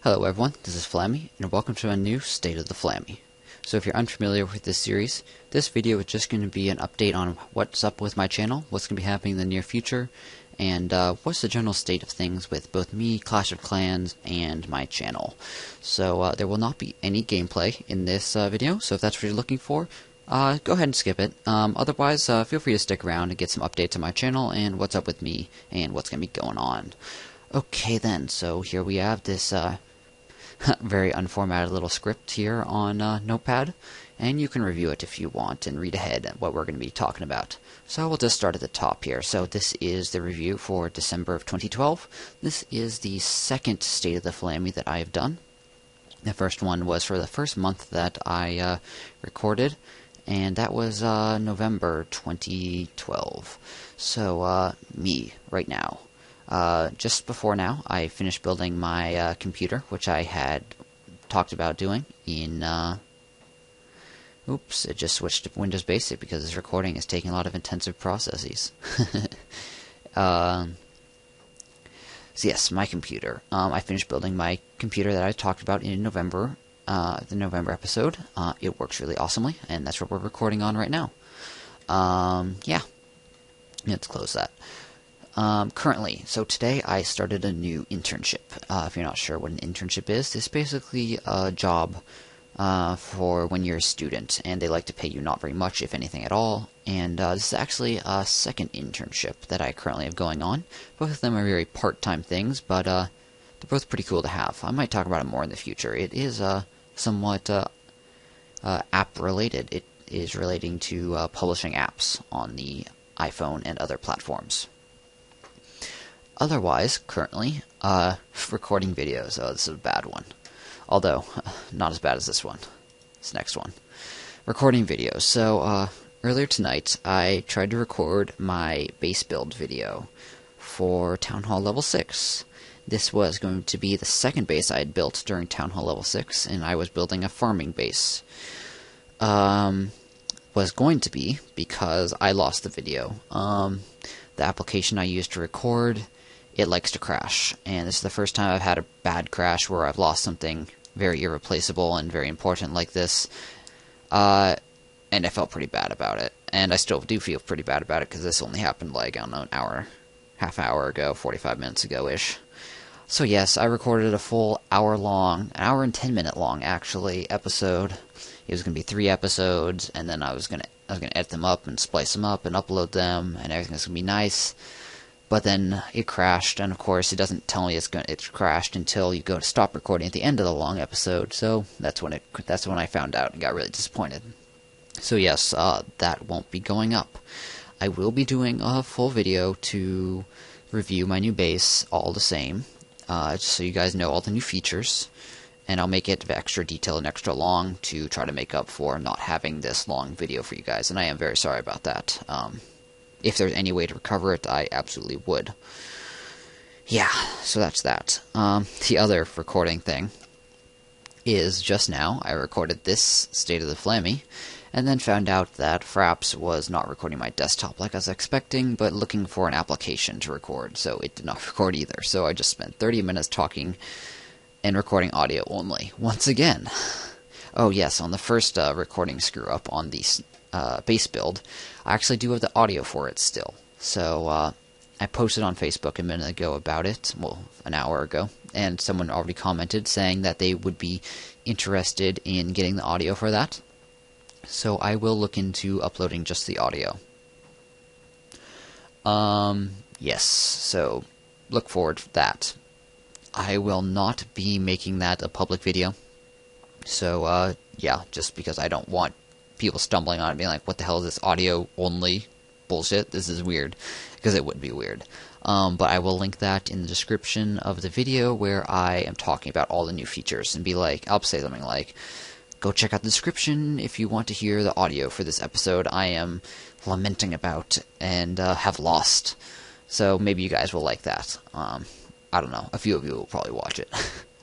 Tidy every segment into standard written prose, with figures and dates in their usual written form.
Hello everyone, this is Flammy, and welcome to a new State of the Flammy. So if you're unfamiliar with this series, this video is just going to be an update on what's up with my channel, what's going to be happening in the near future, and what's the general state of things with both me, Clash of Clans, and my channel. So there will not be any gameplay in this video, so if that's what you're looking for, go ahead and skip it. Otherwise, feel free to stick around and get some updates on my channel and what's up with me and what's going to be going on. Okay then, so here we have this very unformatted little script here on Notepad, and you can review it if you want and read ahead at what we're going to be talking about. So we'll just start at the top here. So this is the review for December of 2012. This is the second State of the Flammy that I have done. The first one was for the first month that I recorded, and that was November 2012. So me, right now. Just before now, I finished building my computer, which I had talked about doing in, oops, it just switched to Windows Basic because this recording is taking a lot of intensive processes. So yes, my computer. I finished building my computer that I talked about in November, the November episode. It works really awesomely, and that's what we're recording on right now. Yeah, let's close that. Currently, so today I started a new internship. If you're not sure what an internship is, it's basically a job for when you're a student, and they like to pay you not very much, if anything at all. And this is actually a second internship that I currently have going on. Both of them are very part-time things, but they're both pretty cool to have. I might talk about it more in the future. It is somewhat app-related. It is relating to publishing apps on the iPhone and other platforms. Otherwise, currently, recording videos. Oh, this is a bad one. Although, not as bad as this one. This next one. Recording videos. So, earlier tonight, I tried to record my base build video for Town Hall Level 6. This was going to be the second base I had built during Town Hall Level 6, and I was building a farming base. Was going to be, because I lost the video. The application I used to record, it likes to crash, and this is the first time I've had a bad crash where I've lost something very irreplaceable and very important like this, and I felt pretty bad about it, and I still do feel pretty bad about it because this only happened like, I don't know, an hour, half hour ago, 45 minutes ago-ish. So yes, I recorded a full an hour and 10 minute long actually, episode. It was going to be 3 episodes, and then I was going to edit them up and splice them up and upload them, and everything was going to be nice. But then it crashed, and of course it doesn't tell me it's crashed until you go to stop recording at the end of the long episode. So that's when I found out and got really disappointed. So yes, that won't be going up. I will be doing a full video to review my new base, all the same, just so you guys know all the new features. And I'll make it extra detailed and extra long to try to make up for not having this long video for you guys. And I am very sorry about that. If there's any way to recover it, I absolutely would. Yeah, so that's that. The other recording thing is just now I recorded this State of the Flammy, and then found out that Fraps was not recording my desktop like I was expecting, but looking for an application to record, so it did not record either. So I just spent 30 minutes talking and recording audio only, once again. Oh yes, on the first recording screw-up on the base build, I actually do have the audio for it still. So I posted on Facebook a minute ago about it, well, an hour ago, and someone already commented saying that they would be interested in getting the audio for that. So I will look into uploading just the audio. Yes, so look forward to that. I will not be making that a public video. So, yeah, just because I don't want people stumbling on it being like, what the hell is this audio-only bullshit? This is weird. Because it would be weird. But I will link that in the description of the video where I am talking about all the new features. And be like, I'll say something like, go check out the description if you want to hear the audio for this episode I am lamenting about and have lost. So maybe you guys will like that. I don't know. A few of you will probably watch it.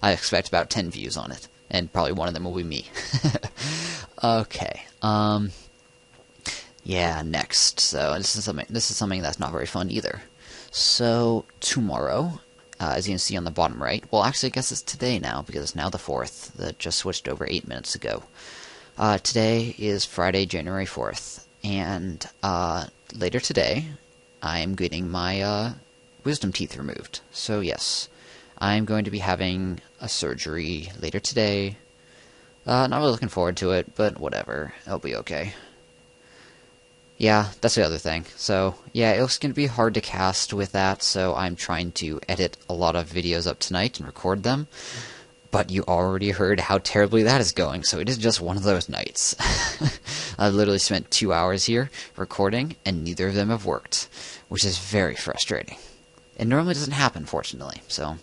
I expect about 10 views on it. And probably one of them will be me. Okay. Yeah, next. So this is something that's not very fun either. So tomorrow as you can see on the bottom right. Well, actually, I guess it's today now, because it's now the 4th. That just switched over 8 minutes ago. Today is Friday, January 4th, and later today, I am getting my wisdom teeth removed. So yes, I'm going to be having a surgery later today. Not really looking forward to it, but whatever. It'll be okay. Yeah, that's the other thing. So, yeah, it's going to be hard to cast with that, so I'm trying to edit a lot of videos up tonight and record them. But you already heard how terribly that is going, so it is just one of those nights. I've literally spent 2 hours here recording, and neither of them have worked, which is very frustrating. It normally doesn't happen, fortunately, so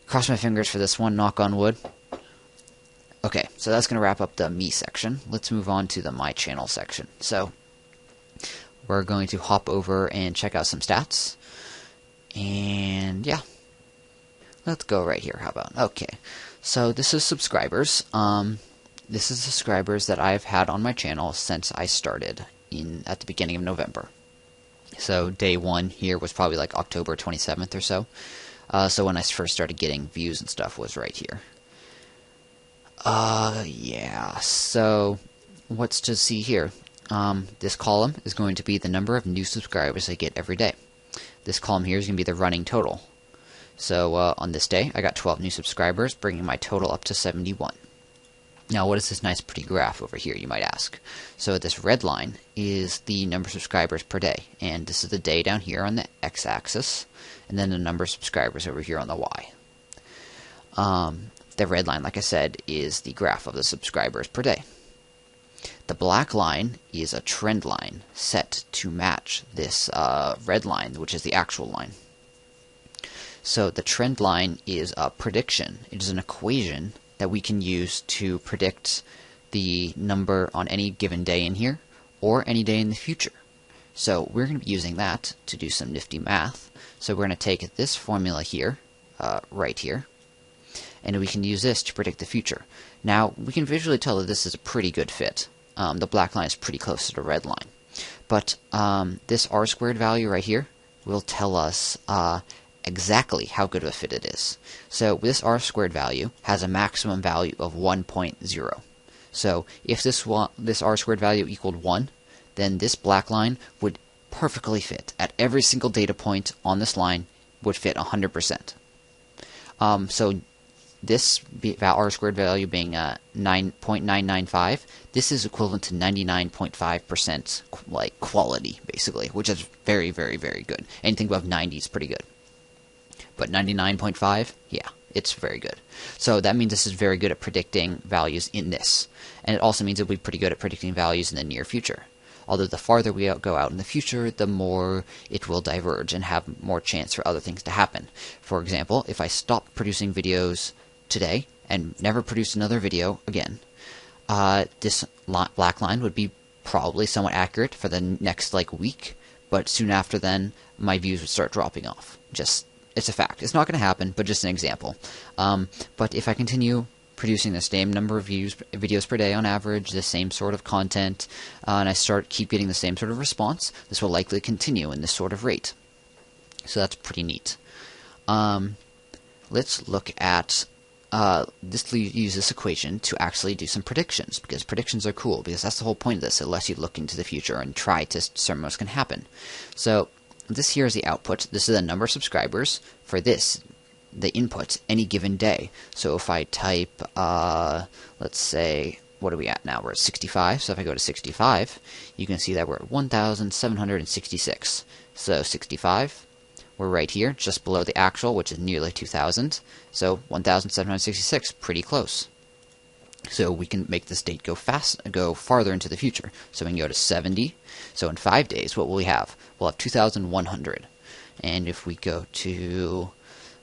cross my fingers for this one, knock on wood. Okay, so that's going to wrap up the me section. Let's move on to the my channel section. So, we're going to hop over and check out some stats. And yeah, let's go right here. How about? Okay, so this is subscribers. This is subscribers that I've had on my channel since I started at the beginning of November. So day one here was probably like October 27th or so. So when I first started getting views and stuff was right here. Yeah, so what's to see here? This column is going to be the number of new subscribers I get every day. This column here is going to be the running total. So on this day, I got 12 new subscribers, bringing my total up to 71. Now, what is this nice pretty graph over here, you might ask? So this red line is the number of subscribers per day, and this is the day down here on the x-axis, and then the number of subscribers over here on the y. The red line, like I said, is the graph of the subscribers per day. The black line is a trend line set to match this red line, which is the actual line. So the trend line is a prediction. It is an equation that we can use to predict the number on any given day in here, or any day in the future. So we're going to be using that to do some nifty math. So we're going to take this formula here, right here, and we can use this to predict the future. Now, we can visually tell that this is a pretty good fit. The black line is pretty close to the red line. But this r squared value right here will tell us exactly how good of a fit it is. So this r squared value has a maximum value of 1.0. So if this r squared value equaled 1, then this black line would perfectly fit. At every single data point on this line would fit 100%. So this r squared value being 9.995, this is equivalent to 99.5% like quality, basically, which is very, very, very good. Anything above 90 is pretty good. But 99.5, yeah, it's very good. So that means this is very good at predicting values in this. And it also means it'll be pretty good at predicting values in the near future. Although the farther we go out in the future, the more it will diverge and have more chance for other things to happen. For example, if I stop producing videos today and never produce another video again, this black line would be probably somewhat accurate for the next week, but soon after then my views would start dropping off. It's a fact. It's not going to happen, but just an example. But if I continue producing the same number of videos per day on average, the same sort of content, and I keep getting the same sort of response, this will likely continue in this sort of rate. So that's pretty neat. Let's look at use this equation to actually do some predictions, because predictions are cool, because that's the whole point of this. It lets you look into the future and try to determine what's going to happen. So this here is the output. This is the number of subscribers for the input any given day. So if I type, let's say, what are we at now? We're at 65. So if I go to 65, you can see that we're at 1,766. So 65, we're right here, just below the actual, which is nearly 2,000. So 1,766, pretty close. So we can make this date go farther into the future. So we can go to 70. So in 5 days, what will we have? We'll have 2,100. And if we go to,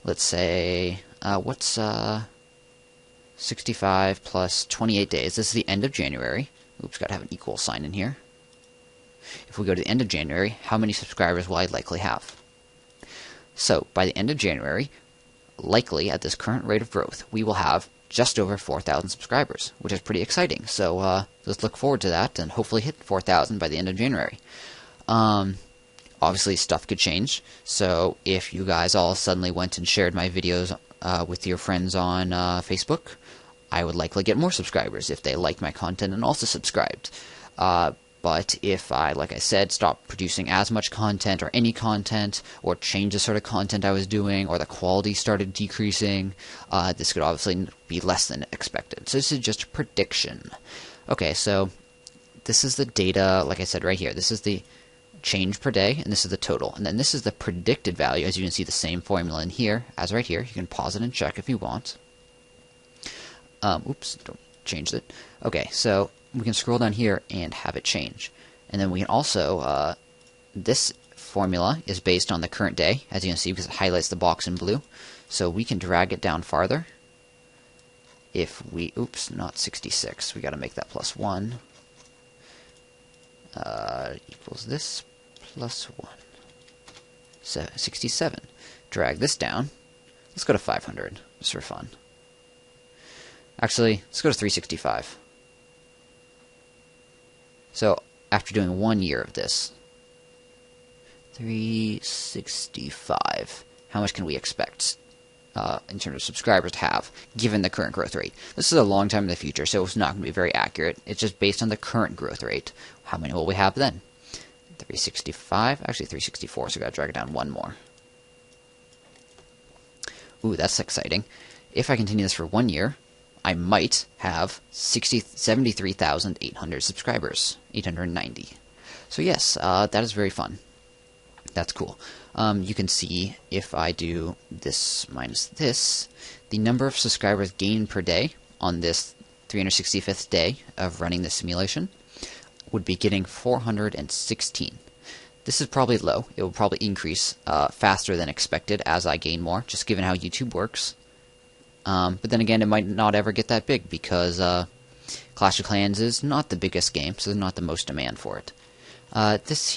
let's say, what's 65 plus 28 days? This is the end of January. Oops, got to have an equal sign in here. If we go to the end of January, how many subscribers will I likely have? So by the end of January, likely at this current rate of growth, we will have just over 4,000 subscribers, which is pretty exciting. So let's look forward to that and hopefully hit 4,000 by the end of January. obviously stuff could change. So if you guys all suddenly went and shared my videos with your friends on Facebook, I would likely get more subscribers if they liked my content and also subscribed. But if I, like I said, stopped producing as much content or any content, or changed the sort of content I was doing, or the quality started decreasing, this could obviously be less than expected. So this is just a prediction. Okay, so this is the data, like I said right here. This is the change per day, and this is the total. And then this is the predicted value. As you can see, the same formula in here as right here. You can pause it and check if you want. Oops, don't change it. Okay, so we can scroll down here and have it change. And then we can also, this formula is based on the current day, as you can see, because it highlights the box in blue. So we can drag it down farther. If we, oops, not 66, we got to make that plus 1. Equals this plus 1. So 67. Drag this down. Let's go to 500, just for fun. Actually, let's go to 365. So, after doing 1 year of this, 365, how much can we expect in terms of subscribers to have, given the current growth rate? This is a long time in the future, so it's not going to be very accurate. It's just based on the current growth rate. How many will we have then? 365, actually 364, so we got to drag it down 1 more. Ooh, that's exciting. If I continue this for 1 year, I might have 73,800 subscribers, 890. So yes, that is very fun. That's cool. You can see if I do this minus this, the number of subscribers gained per day on this 365th day of running this simulation would be getting 416. This is probably low. It will probably increase faster than expected as I gain more, just given how YouTube works. But then again, it might not ever get that big because Clash of Clans is not the biggest game, so there's not the most demand for it. This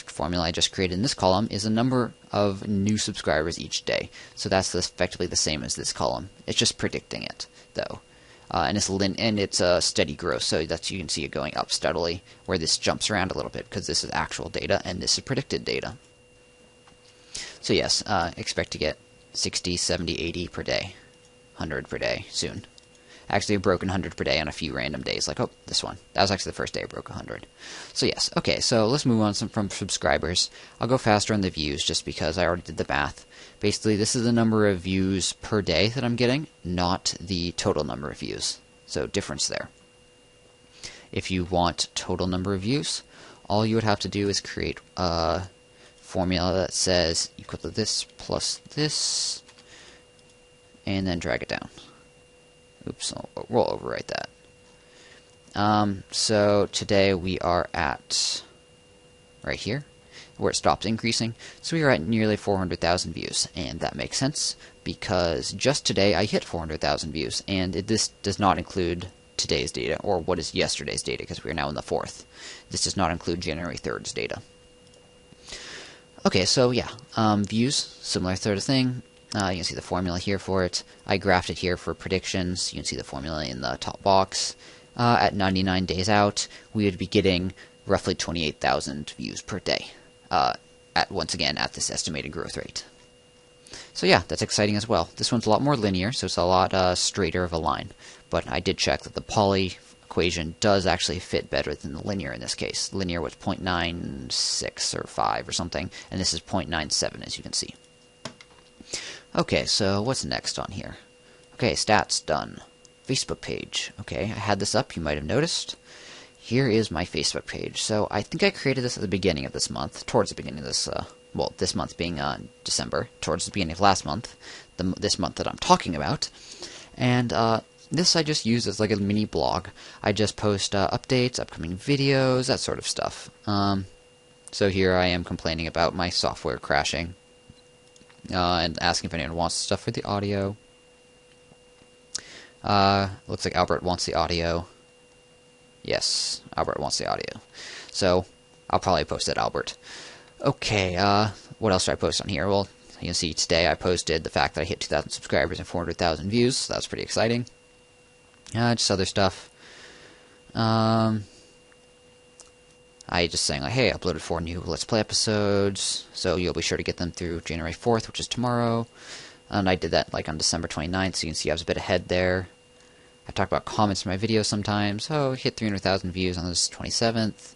formula I just created in this column, is a number of new subscribers each day. So that's effectively the same as this column. It's just predicting it, though. And it's a steady growth, so that you can see it going up steadily, where this jumps around a little bit, because this is actual data, and this is predicted data. So yes, expect to get 60, 70, 80 per day. 100 per day soon. Actually, I've broken 100 per day on a few random days, like, oh, this one. That was actually the first day I broke 100. So yes, okay, so let's move on from subscribers. I'll go faster on the views just because I already did the math. Basically, this is the number of views per day that I'm getting, not the total number of views. So difference there. If you want total number of views, all you would have to do is create a formula that says equal to this plus this, and then drag it down. Oops, we'll overwrite that. So today we are at right here, where it stops increasing. So we are at nearly 400,000 views, and that makes sense because just today I hit 400,000 views, and this does not include today's data, or what is yesterday's data, because we are now in the 4th. This does not include January 3rd's data. Okay, so yeah, views, similar sort of thing. You can see the formula here for it. I graphed it here for predictions. You can see the formula in the top box. At 99 days out, we would be getting roughly 28,000 views per day. Once again, at this estimated growth rate. So yeah, that's exciting as well. This one's a lot more linear, so it's a lot straighter of a line. But I did check that the poly equation does actually fit better than the linear in this case. Linear was 0.96 or 5 or something, and this is 0.97, as you can see. Okay, so what's next on here? Okay, stats done. Facebook page. Okay, I had this up, you might have noticed. Here is my Facebook page. So I think I created this at the beginning of this month, towards the beginning of this, well, this month being December, towards the beginning of last month, this month that I'm talking about. And this I just use as like a mini blog. I just post updates, upcoming videos, that sort of stuff. So here I am complaining about my software crashing. And asking if anyone wants stuff for the audio. Looks like Albert wants the audio. Yes, Albert wants the audio. So, I'll probably post it, Albert. Okay, what else did I post on here? Well, you can see today I posted the fact that I hit 2,000 subscribers and 400,000 views, so that's pretty exciting. Just other stuff. I I just saying like, hey, I uploaded 4 new Let's Play episodes, so you'll be sure to get them through January 4th, which is tomorrow. And I did that like on December 29th, so you can see I was a bit ahead there. I talk about comments in my videos sometimes. Oh, hit 300,000 views on this 27th.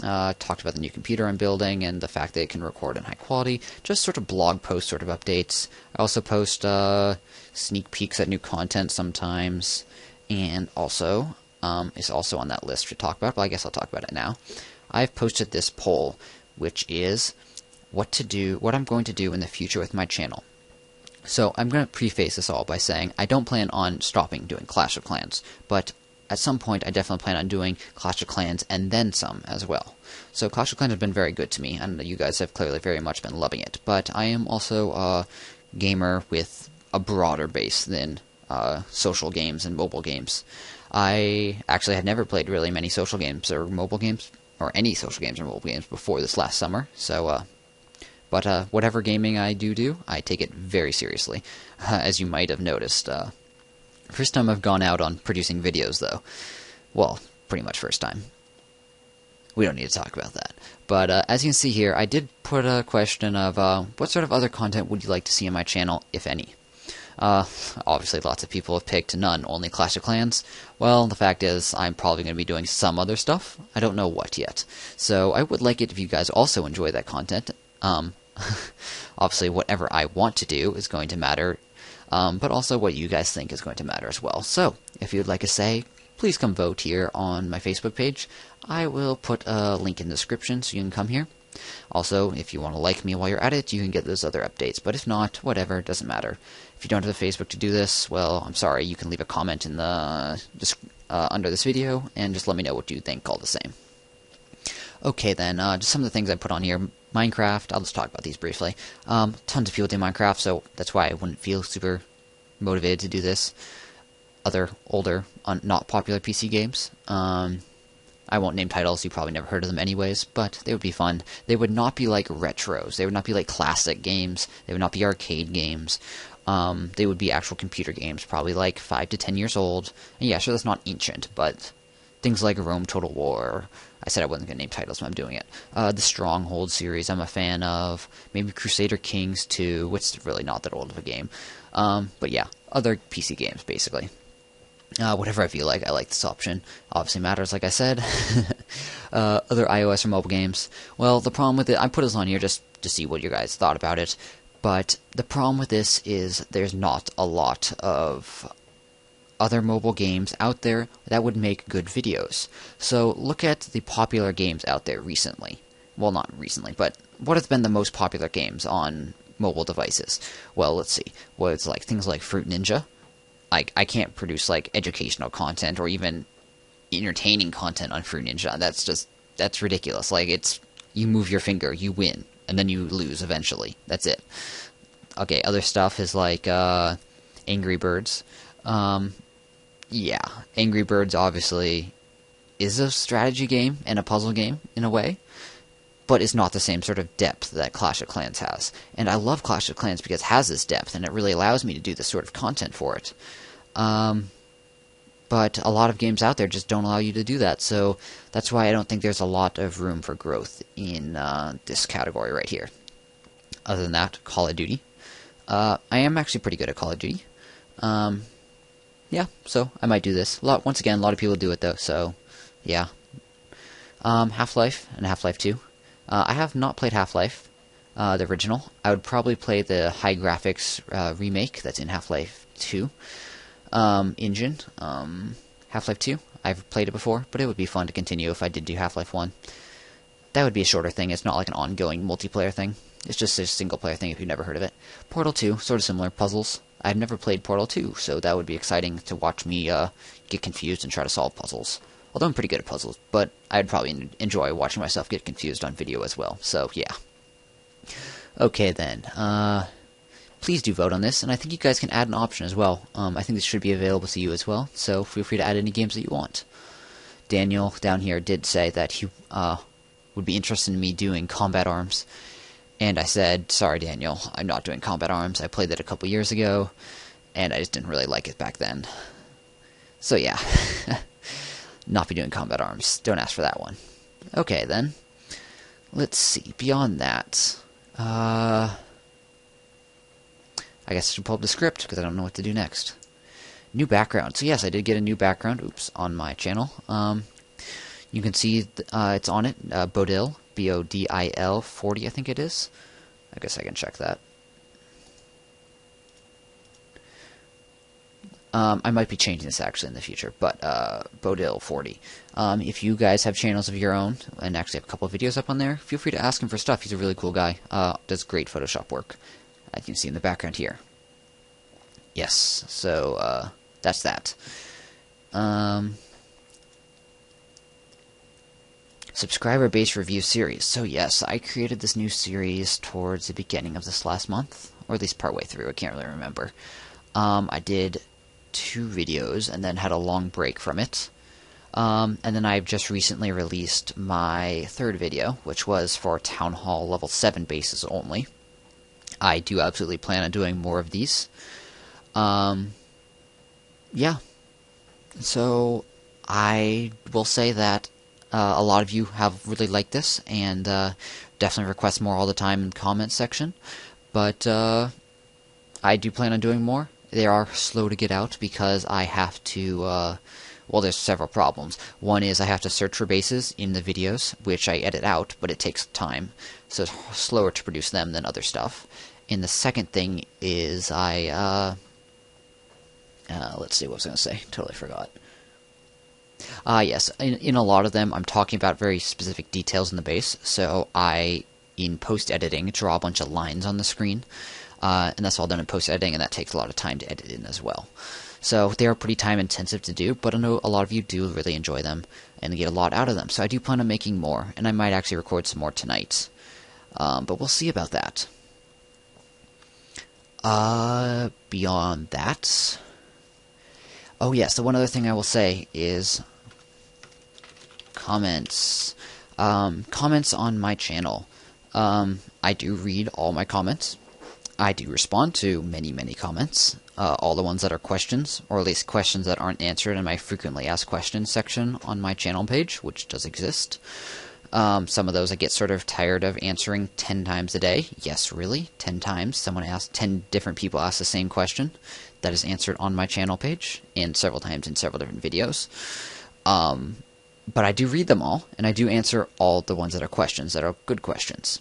Talked about the new computer I'm building and the fact that it can record in high quality. Just sort of blog post sort of updates. I also post sneak peeks at new content sometimes. And also, it's also on that list to talk about, but I guess I'll talk about it now. I've posted this poll, which is what I'm going to do in the future with my channel. So I'm going to preface this all by saying I don't plan on stopping doing Clash of Clans, but at some point I definitely plan on doing Clash of Clans and then some as well. So Clash of Clans has been very good to me, and you guys have clearly very much been loving it, but I am also a gamer with a broader base than social games and mobile games. I actually had never played really many social games or mobile games, or any social games or mobile games before this last summer, so but whatever gaming I do, I take it very seriously, as you might have noticed. First time I've gone out on producing videos, though. Well, pretty much first time. We don't need to talk about that. But as you can see here, I did put a question of what sort of other content would you like to see on my channel, if any? Obviously, lots of people have picked none, only Clash of Clans. Well, the fact is, I'm probably going to be doing some other stuff. I don't know what yet. So I would like it if you guys also enjoy that content. Obviously, whatever I want to do is going to matter, but also what you guys think is going to matter as well. So, if you'd like a say, please come vote here on my Facebook page. I will put a link in the description so you can come here. Also, if you want to like me while you're at it, you can get those other updates, but if not, whatever, it doesn't matter. If you don't have the Facebook to do this, well, I'm sorry, you can leave a comment in the under this video, and just let me know what you think all the same. Okay then, just some of the things I put on here. Minecraft, I'll just talk about these briefly. Tons of people do Minecraft, so that's why I wouldn't feel super motivated to do this. Other, older, not popular PC games. I won't name titles, you probably never heard of them anyways, but they would be fun. They would not be like retros, they would not be like classic games, they would not be arcade games. They would be actual computer games, probably like 5 to 10 years old. And yeah, sure, that's not ancient, but things like Rome Total War. I said I wasn't going to name titles, but I'm doing it. The Stronghold series I'm a fan of. Maybe Crusader Kings 2, which is really not that old of a game. But yeah, other PC games, basically. Whatever I feel like, I like this option. Obviously matters, like I said. Other iOS or mobile games. Well, the problem with it, I put this on here just to see what you guys thought about it. But the problem with this is there's not a lot of other mobile games out there that would make good videos. So look at the popular games out there recently. Well, not recently, but what has been the most popular games on mobile devices? Well, let's see. Well, it's like things like Fruit Ninja. I can't produce like educational content or even entertaining content on Fruit Ninja. That's ridiculous. Like, it's, you move your finger, you win, and then you lose eventually. That's it. Okay, other stuff is like Angry Birds. Yeah, Angry Birds obviously is a strategy game and a puzzle game in a way, but it's not the same sort of depth that Clash of Clans has. And I love Clash of Clans because it has this depth, and it really allows me to do this sort of content for it. But a lot of games out there just don't allow you to do that, so that's why I don't think there's a lot of room for growth in this category right here. Other than that, Call of Duty. I am actually pretty good at Call of Duty. Yeah, so I might do this. Once again, a lot of people do it though, so yeah. Half-Life and Half-Life 2. I have not played Half-Life, the original. I would probably play the high graphics remake that's in Half-Life 2 engine. Half-Life 2, I've played it before, but it would be fun to continue if I did do Half-Life 1. That would be a shorter thing. It's not like an ongoing multiplayer thing. It's just a single-player thing if you've never heard of it. Portal 2, sort of similar, puzzles. I've never played Portal 2, so that would be exciting to watch me get confused and try to solve puzzles. Although I'm pretty good at puzzles, but I'd probably enjoy watching myself get confused on video as well, so yeah. Okay then, please do vote on this, and I think you guys can add an option as well. I think this should be available to you as well, so feel free to add any games that you want. Daniel down here did say that he would be interested in me doing Combat Arms, and I said, sorry Daniel, I'm not doing Combat Arms. I played it a couple years ago, and I just didn't really like it back then. So yeah, not be doing Combat Arms. Don't ask for that one. Okay, then. Let's see. Beyond that, I guess I should pull up the script, because I don't know what to do next. New background. So yes, I did get a new background, on my channel. You can see it's on it, Bodil, B-O-D-I-L 40, I think it is. I guess I can check that. I might be changing this actually in the future, but Bodil 40. If you guys have channels of your own and actually have a couple of videos up on there, feel free to ask him for stuff. He's a really cool guy. Does great Photoshop work, as you can see in the background here. Yes, so that's that. Subscriber-based review series. So yes, I created this new series towards the beginning of this last month, or at least partway through. I can't really remember. I did 2 videos and then had a long break from it. And then I've just recently released my 3rd video, which was for Town Hall Level 7 bases only. I do absolutely plan on doing more of these. Yeah. So I will say that a lot of you have really liked this, and definitely request more all the time in the comments section. But I do plan on doing more. They are slow to get out because I have to, well, there's several problems. One is I have to search for bases in the videos, which I edit out, but it takes time, so it's slower to produce them than other stuff. And the second thing is let's see, what was I going to say? Totally forgot. Yes, in a lot of them, I'm talking about very specific details in the base, so in post-editing, draw a bunch of lines on the screen. And that's all done in post-editing, and that takes a lot of time to edit in as well. So they are pretty time-intensive to do, but I know a lot of you do really enjoy them and get a lot out of them. So I do plan on making more, and I might actually record some more tonight. But we'll see about that. Beyond that... Oh yes, the one other thing I will say is comments. Comments on my channel. I do read all my comments. I do respond to many, many comments, all the ones that are questions, or at least questions that aren't answered in my frequently asked questions section on my channel page, which does exist. Some of those I get sort of tired of answering 10 times a day. Yes, really? 10 times? 10 different people ask the same question that is answered on my channel page, and several times in several different videos. But I do read them all, and I do answer all the ones that are questions, that are good questions.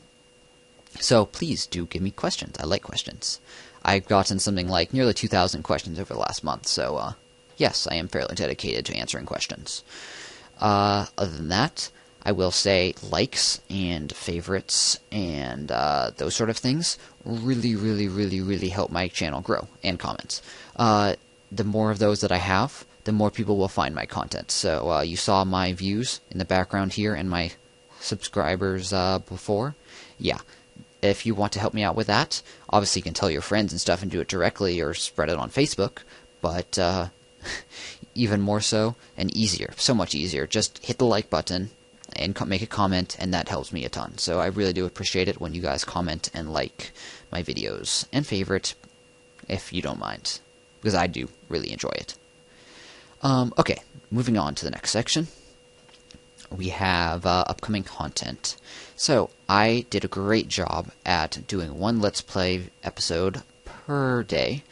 So please do give me questions. I like questions. I've gotten something like nearly 2,000 questions over the last month, so yes, I am fairly dedicated to answering questions. Other than that, I will say likes and favorites and those sort of things really, really, really, really help my channel grow, and comments. The more of those that I have, the more people will find my content. So you saw my views in the background here and my subscribers before. Yeah. If you want to help me out with that, obviously you can tell your friends and stuff and do it directly or spread it on Facebook, but even more so and easier, so much easier, just hit the like button and make a comment, and that helps me a ton. So I really do appreciate it when you guys comment and like my videos, and favorite, if you don't mind, because I do really enjoy it. Okay, moving on to the next section. We have upcoming content. So I did a great job at doing one Let's Play episode per day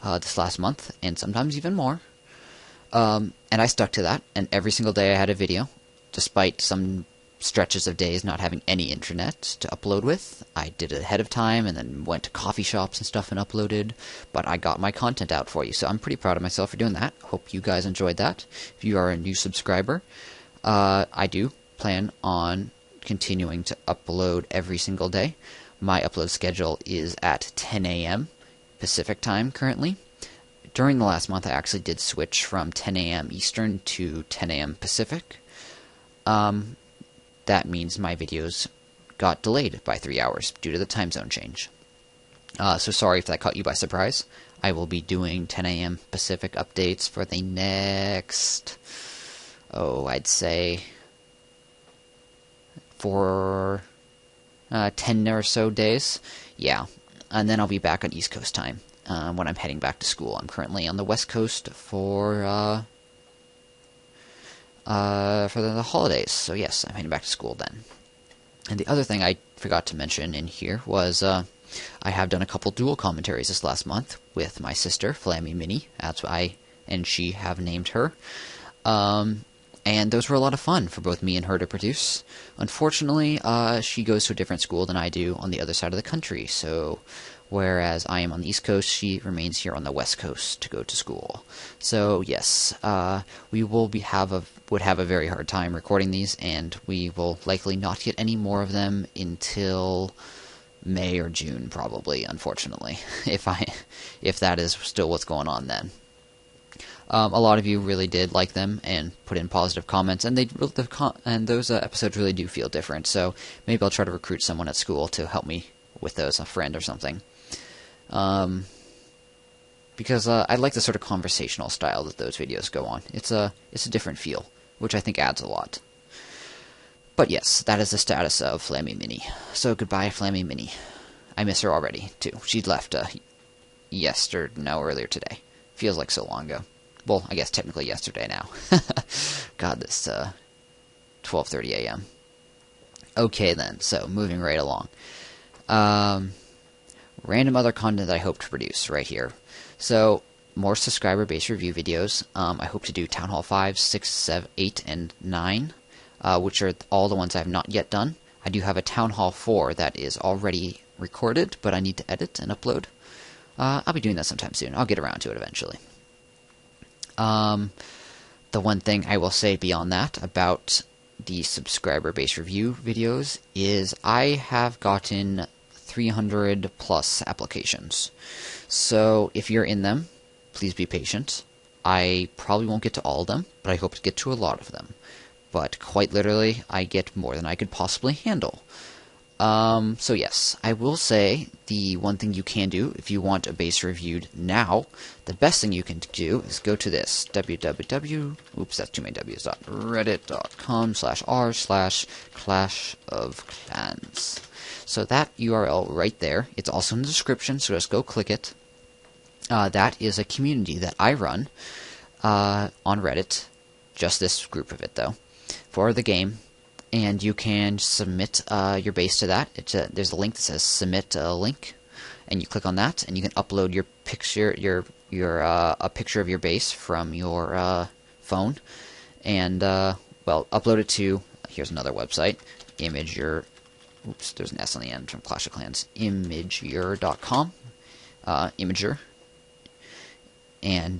this last month, and sometimes even more. And I stuck to that, and every single day I had a video, despite some stretches of days not having any internet to upload with. I did it ahead of time, and then went to coffee shops and stuff and uploaded, but I got my content out for you, so I'm pretty proud of myself for doing that. Hope you guys enjoyed that. If you are a new subscriber, I do plan on continuing to upload every single day. My upload schedule is at 10 a.m. Pacific time currently. During the last month, I actually did switch from 10 a.m. Eastern to 10 a.m. Pacific. That means my videos got delayed by 3 hours due to the time zone change. So sorry if that caught you by surprise. I will be doing 10 a.m. Pacific updates for the next, I'd say for 10 or so days. Yeah, and then I'll be back on East Coast time when I'm heading back to school. I'm currently on the West Coast for for the holidays. So yes, I'm heading back to school then. And the other thing I forgot to mention in here was I have done a couple dual commentaries this last month with my sister, Flammy Minnie. That's what I and she have named her. And those were a lot of fun for both me and her to produce. Unfortunately, she goes to a different school than I do on the other side of the country. So, whereas I am on the East Coast, she remains here on the West Coast to go to school. So, yes, we will would have a very hard time recording these, and we will likely not get any more of them until May or June, probably. Unfortunately, if that is still what's going on then. A lot of you really did like them and put in positive comments, and those episodes really do feel different. So maybe I'll try to recruit someone at school to help me with those, a friend or something. Because I like the sort of conversational style that those videos go on. It's a different feel, which I think adds a lot. But yes, that is the status of Flammy Minnie. So goodbye, Flammy Minnie. I miss her already too. She left earlier today. Feels like so long ago. Well, I guess technically yesterday now. God, this 12:30 a.m. Okay then, so moving right along. Random other content that I hope to produce right here. So, more subscriber-based review videos. I hope to do Town Hall 5, 6, 7, 8, and 9, which are all the ones I have not yet done. I do have a Town Hall 4 that is already recorded, but I need to edit and upload. I'll be doing that sometime soon. I'll get around to it eventually. The one thing I will say beyond that about the subscriber-based review videos is I have gotten 300 plus applications. So if you're in them, please be patient. I probably won't get to all of them, but I hope to get to a lot of them. But quite literally, I get more than I could possibly handle. So yes, I will say the one thing you can do if you want a base reviewed now, the best thing you can do is go to this www.reddit.com/r/Clash of Clans. So that URL right there, it's also in the description, so just go click it. That is a community that I run on Reddit, just this group of it though, for the game. And you can submit your base to that. There's a link that says submit a link, and you click on that, and you can upload your picture, a picture of your base from your phone, and upload it to. Here's another website, Imager. Oops, there's an S on the end from Clash of Clans. Imager.com, Imager, and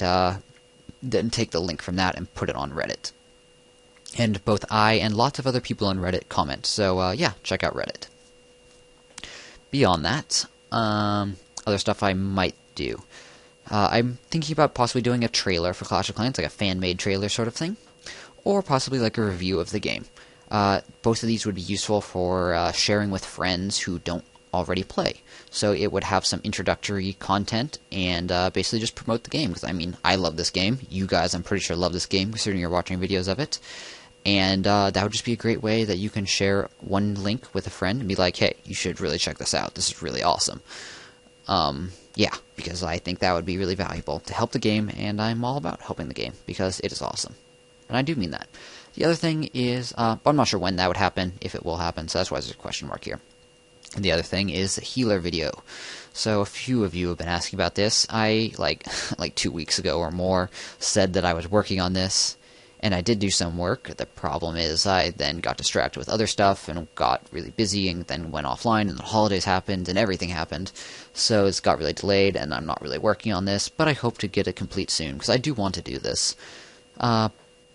then take the link from that and put it on Reddit. And both I and lots of other people on Reddit comment. So, yeah, check out Reddit. Beyond that, other stuff I might do. I'm thinking about possibly doing a trailer for Clash of Clans, like a fan-made trailer sort of thing. Or possibly like a review of the game. Both of these would be useful for sharing with friends who don't already play. So it would have some introductory content and basically just promote the game. Because, I mean, I love this game. You guys, I'm pretty sure, love this game, considering you're watching videos of it. And that would just be a great way that you can share one link with a friend and be like, hey, you should really check this out. This is really awesome. Yeah, because I think that would be really valuable to help the game, and I'm all about helping the game because it is awesome. And I do mean that. The other thing is, I'm not sure when that would happen, if it will happen, so that's why there's a question mark here. And the other thing is the healer video. So a few of you have been asking about this. I, like 2 weeks ago or more, said that I was working on this. And I did do some work. The problem is I then got distracted with other stuff and got really busy and then went offline and the holidays happened and everything happened. So it's got really delayed and I'm not really working on this, but I hope to get it complete soon because I do want to do this. So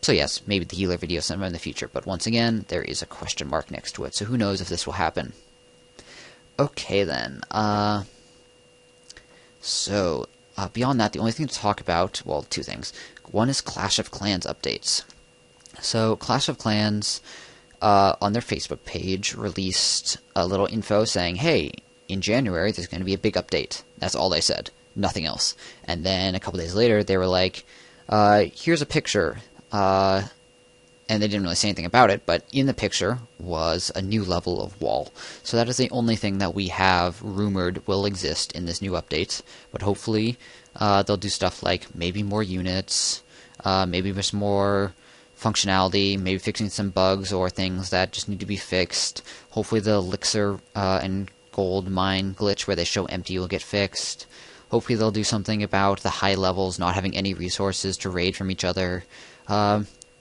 yes, maybe the healer video sometime in the future, but once again, there is a question mark next to it, so who knows if this will happen. Okay then, beyond that, the only thing to talk about, well, two things. One is Clash of Clans updates. So, Clash of Clans, on their Facebook page, released a little info saying, hey, in January, there's going to be a big update. That's all they said. Nothing else. And then, a couple days later, they were like, here's a picture. And they didn't really say anything about it, but in the picture was a new level of wall. So that is the only thing that we have rumored will exist in this new update. But hopefully, they'll do stuff like maybe more units, maybe just more functionality, maybe fixing some bugs or things that just need to be fixed. Hopefully the elixir and gold mine glitch where they show empty will get fixed. Hopefully they'll do something about the high levels not having any resources to raid from each other.